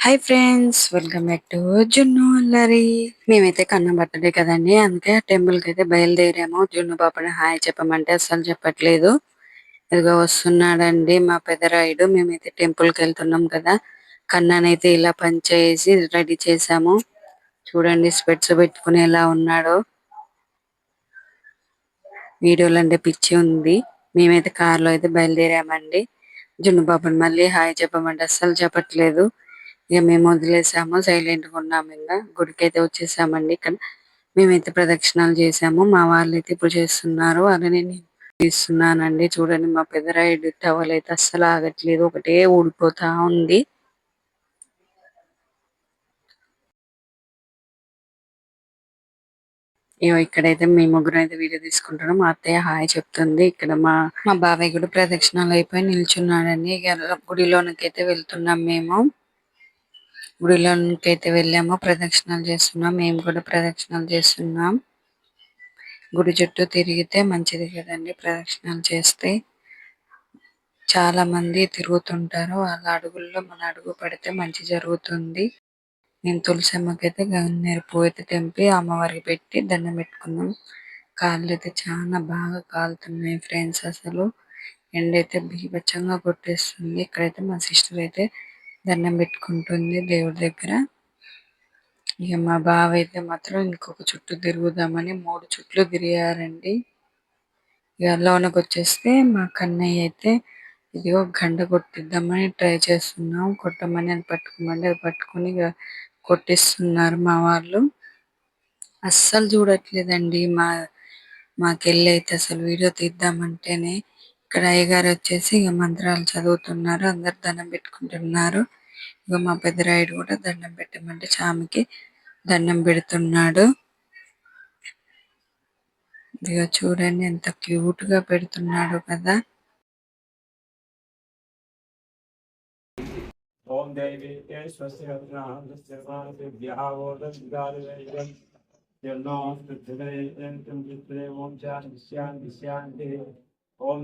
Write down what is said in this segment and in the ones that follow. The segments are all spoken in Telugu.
Hi friends, welcome back to జున్ను అల్లరి. మేమైతే కన్న బర్త్డే కదండి, అందుకే టెంపుల్ కి అయితే బయలుదేరాము. జున్ను పాపని హాయ్ చెప్పమంటే అస్సలు చెప్పట్లేదు. ఇదిగో వస్తున్నాడండి మా పెదరాయుడు. మేమైతే టెంపుల్ కి వెళ్తున్నాం కదా. కన్నానైతే ఇలా పని చేసి రెడీ చేసాము. చూడండి స్పెట్స్ పెట్టుకుని ఎలా ఉన్నాడో. వీడియోలు అంటే పిచ్చి ఉంది. మేమైతే కార్ లో అయితే బయలుదేరామండి. జున్ను పాపని మళ్ళీ హాయ్ చెప్పమంటే అస్సలు చెప్పట్లేదు. ఇక మేము వదిలేసాము, సైలెంట్ గా ఉన్నాము. ఇంకా గుడికి అయితే వచ్చేసామండి. ఇక్కడ మేమైతే ప్రదక్షిణాలు చేసాము. మా వాళ్ళు అయితే ఇప్పుడు చేస్తున్నారు, అది నేను ఇస్తున్నానండి. చూడండి మా పెదరాయుడు టవల్ అయితే అస్సలు ఆగట్లేదు, ఒకటే ఊడిపోతా ఉంది. ఇగో ఇక్కడైతే మీ ముగ్గురు అయితే వీడియో తీసుకుంటున్నాం. మా అత్తయ్య హాయ్ చెప్తుంది. ఇక్కడ మా మా బాబాయ్ కూడా ప్రదక్షిణాలు అయిపోయి నిల్చున్నాడండి. ఇక గుడిలోనికి అయితే వెళ్తున్నాం మేము. గుడిలోనికి అయితే వెళ్ళాము, ప్రదక్షిణాలు చేస్తున్నాం. మేము కూడా ప్రదక్షిణాలు చేస్తున్నాం. గుడి చుట్టూ తిరిగితే మంచిది కదండి, ప్రదక్షిణాలు చేస్తే. చాలా మంది తిరుగుతుంటారు, వాళ్ళ అడుగుల్లో మన అడుగు పడితే మంచి జరుగుతుంది. మేము తులసమ్మకైతే గన్నేరు పువ్వు అయితే తెంపి అమ్మవారికి పెట్టి దండం పెట్టుకున్నాం. కాళ్ళు అయితే చాలా బాగా కాలుతున్నాయి ఫ్రెండ్స్. అసలు ఎండ అయితే బీభత్సంగా కొట్టేస్తుంది. ఇక్కడైతే మా సిస్టర్ అయితే దండం పెట్టుకుంటుంది దేవుడి దగ్గర. ఇక మా బావ అయితే మాత్రం ఇంకొక చుట్టూ తిరుగుదామని 3 చుట్లు తిరిగారండి. ఇక లోనకి వచ్చేస్తే మా కన్నయ్య అయితే ఇదిగో గంట కొట్టిద్దామని ట్రై చేస్తున్నాం. కొట్టమని అది పట్టుకోమని అది పట్టుకుని ఇక కొట్టిస్తున్నారు మా వాళ్ళు. అస్సలు చూడట్లేదండి మాకెళ్ళి అయితే. అసలు వీడియో తీద్దామంటేనే ఇక్కడ అయ్యగారు వచ్చేసి ఇక మంత్రాలు చదువుతున్నారు, అందరు దండం పెట్టుకుంటున్నారు. ఇక మా పెద్దరాయుడు కూడా దండం పెట్టమంటే చామికి దండం పెడుతున్నాడు. ఇక చూడండి ఎంత క్యూట్ గా పెడుతున్నాడు కదా. ఓం దేవి స్వస్తి ఓం శాంతి. ఓం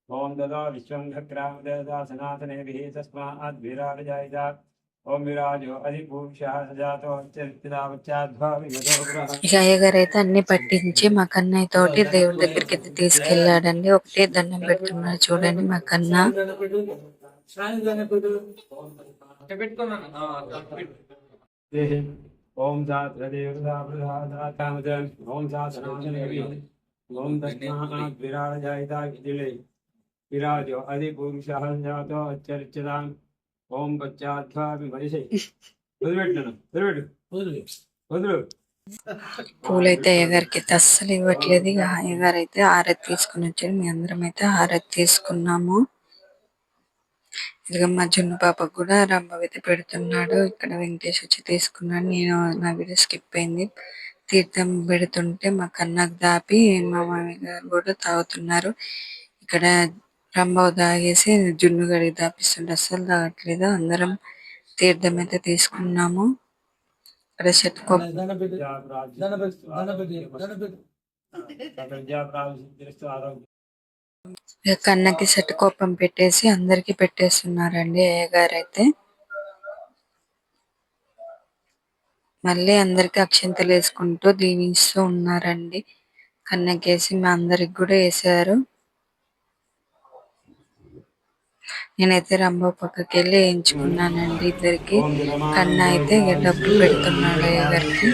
ఓం ఓం దదా విశ్వంఘక్రామదా సనాతనేభిః తస్మాద్విరాజాయత. ఓం విరాజో అధిభూషా సజాతో ఇక అయ్యగారు అయితే అన్ని పట్టించి మా కన్నయ్య తోటి దేవుడి దగ్గరికి అయితే తీసుకెళ్లాడండి. ఒకటే దండం పెడుతున్నాడు చూడండి మా కన్న. ఓం ఓం ఓం తస్మాద్విరాజాయత విరాజో అధిభూషా సజాతో అచ్చర్చదాం. ఓం పశ్చాద్భావి మనిషి వదిలిపెట్టాను వదిలు. పూలైతే అయ్యగారికి అయితే అస్సలు ఇవ్వట్లేదు. ఇక అయ్యగారు అయితే హారతి తీసుకుని వచ్చారు. మీ అందరం అయితే హారతి తీసుకున్నాము. ఇదిగో మా జున్ను పాపకు కూడా రంభ అయితే పెడుతున్నాడు. ఇక్కడ వెంకటేష్ వచ్చి తీసుకున్నాడు. నేను నా వీడియో స్కిప్ అయింది. తీర్థం పెడుతుంటే మా కన్నకు దాపి మా మామయ్య గారు కూడా తాగుతున్నారు. ఇక్కడ రంభ తాగేసి జున్ను గడికి దాపిస్తుంటే అస్సలు తాగట్లేదు. అందరం తీర్థం అయితే తీసుకున్నాము. ఇక్కడ కన్నకి కోపం పెట్టేసి అందరికి పెట్టేస్తున్నారండి అయ్యగారు అయితే. మళ్ళీ అందరికి అక్షింతలు వేసుకుంటూ దీవిస్తూ ఉన్నారండి. కన్నకేసి మా అందరికి కూడా వేసారు. నేనైతే రంభ పక్కకి వెళ్ళి వేయించుకున్నానండి ఇద్దరికి. కన్న అయితే డబ్బులు పెడుతున్నాడు అయ్యగారికి.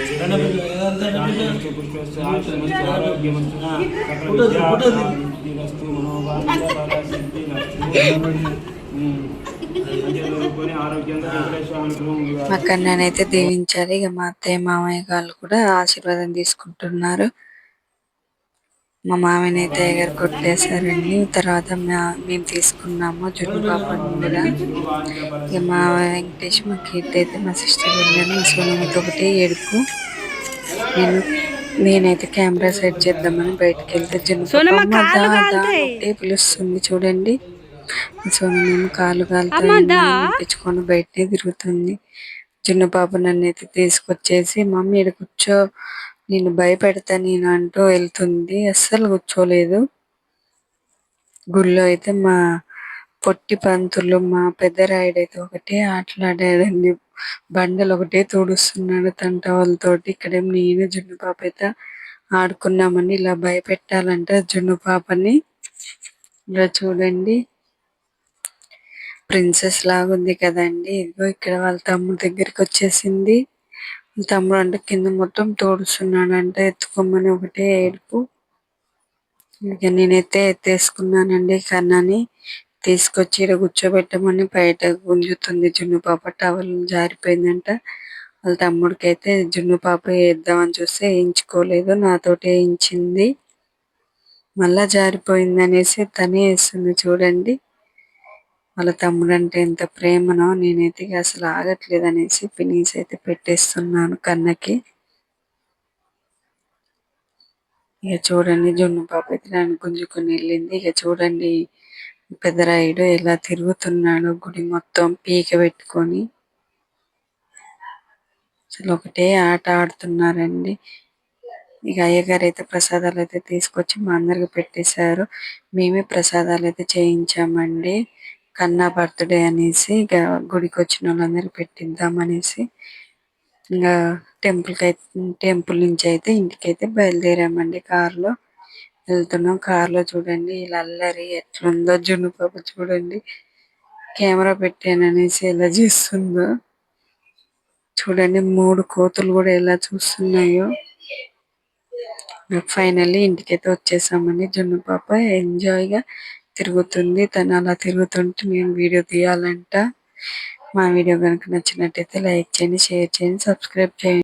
మా కన్ననైతే దీవించాలి. ఇక మా అత్తయ్య మామయ్య గారు కూడా ఆశీర్వాదం తీసుకుంటున్నారు. మా మామయ్య అయితే అయ్యగారు కొట్టేశారండి. తర్వాత మేము తీసుకున్నాము జున్ను పాపని కూడా. ఇక మా వెంకటేష్ మా కీర్తి అయితే మా సిస్టర్ వెళ్ళాను. మా సోనమితో ఒకటి ఏడుపు. నేనైతే కెమెరా సెట్ చేద్దామని బయటకు వెళ్తే జున్ను పాప ఒకటే పిలుస్తుంది చూడండి. సోనమేమో కాలు కాలుతో నింపించుకొని బయటనే తిరుగుతుంది. చిన్న పాప నన్ను అయితే తీసుకొచ్చేసి మమ్మీ ఇక్కడ కూర్చో నేను భయపెడతా నేను అంటూ వెళ్తుంది. అస్సలు కూర్చోలేదు. గుళ్ళో అయితే మా పొట్టి పంతులు మా పెద్దరాయుడైతే ఒకటే ఆటలాడాడండి. బండలు ఒకటే తుడుస్తున్నాడు తంట వాళ్ళతోటి. ఇక్కడేమో నేను జున్ను పాప అయితే ఆడుకున్నామని ఇలా భయపెట్టాలంట జున్ను పాపని. ఇలా చూడండి ప్రిన్సెస్ లాగా ఉంది కదండి. ఇదిగో ఇక్కడ వాళ్ళ తమ్ముడు దగ్గరికి వచ్చేసింది. వాళ్ళ తమ్ముడు అంటే కింద మొత్తం తోడుస్తున్నాడంట. ఎత్తుకోమని ఒకటే ఏడుపు. ఇక నేనైతే ఎత్తేసుకున్నానండి కన్నాని. తీసుకొచ్చి ఇక్కడ కూర్చోబెట్టమని బయట గుంజుతుంది జున్ను పాప. టవల్ జారిపోయిందంట. వాళ్ళ తమ్ముడికి అయితే జున్ను పాప వేద్దామని చూస్తే వేయించుకోలేదు, నాతోటి వేయించింది. మళ్ళా జారిపోయింది అనేసి తనే వేస్తుంది చూడండి. వాళ్ళ తమ్ముడు అంటే ఎంత ప్రేమనో. నేనైతే ఇక అసలు ఆగట్లేదు అనేసి పినీస్ అయితే పెట్టేస్తున్నాను కన్నకి. ఇక చూడండి జున్ను పాప అయితే నన్ను గుంజుకొని వెళ్ళింది. ఇక చూడండి పెద్దరాయుడు ఎలా తిరుగుతున్నాడు గుడి మొత్తం పీక పెట్టుకొని. అసలు ఒకటే ఆట ఆడుతున్నారండి. ఇక అయ్యగారు అయితే ప్రసాదాలు అయితే తీసుకొచ్చి మా అందరికి పెట్టేశారు. మేమే ప్రసాదాలు అయితే చేయించామండి. కన్నా బర్త్డే అనేసి ఇక గుడికి వచ్చిన వాళ్ళందరికి పెట్టిద్దాం అనేసి ఇంకా టెంపుల్ నుంచి అయితే ఇంటికైతే బయలుదేరామండి. కారులో వెళ్తున్నాం. కారులో చూడండి ఇలా అల్లరి ఎట్లుందో జున్ను పాప చూడండి. కెమెరా పెట్టాను అనేసి ఎలా చేస్తుందో చూడండి. 3 కోతులు కూడా ఎలా చూస్తున్నాయో. ఫైనల్లీ ఇంటికైతే వచ్చేసామని జున్ను పాప ఎంజాయ్ గా తిరుగుతుంది. తను అలా తిరుగుతుంటే నేను వీడియో తీయాలంట. మా వీడియో కనుక నచ్చినట్టయితే లైక్ చేయండి, షేర్ చేయండి, సబ్స్క్రైబ్ చేయండి.